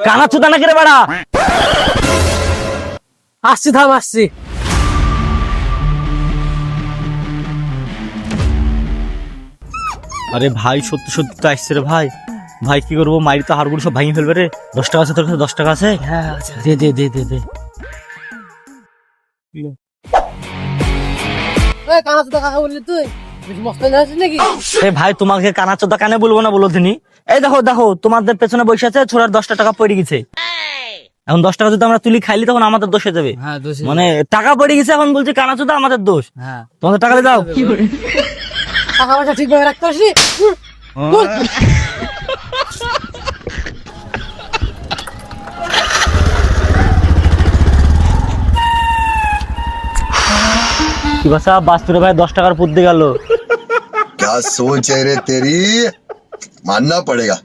কানা চোদা নাকি রে বাড়া? আসছি থাম আসছি। আরে ভাই সত্যি সত্যি তো আসছে রে ভাই। ভাই কি করবো, মাইরি তো হাড়গুলো সব ভাঙি ফেলবে রে। 10 টাকা আছে তোর কাছে? 10 টাকা আছে? হ্যাঁ আচ্ছা। দে দে দে দে দে। কানা চোদা কাকা বললি তুই? মস্ত আছিস নাকি? এ ভাই তোমাকে কানা চোদা কানে বলবো না বলো দিনি। এই দেখো দেখো তোমাদের পেছনে বসে আছে, ছোড়ার 10 টাকা পড়ে গেছে। এখন 10 টাকা যদি আমরা তুলি খাইলি তখন আমাদের দোষ হয়ে যাবে। হ্যাঁ দোষী। মানে টাকা পড়ে গেছে, এখন বলছি কানা চোদা আমাদের দোষ। হ্যাঁ তোমাদের টাকা দিয়ে দাও। টাকা পয়সা ঠিকভাবে রাখতে পারছি? কি বাসা বাস্তুরে ভাই 10 টাকার পুত দিয়ে গেল। क्या सोच है रे तेरी, मानना पड़ेगा।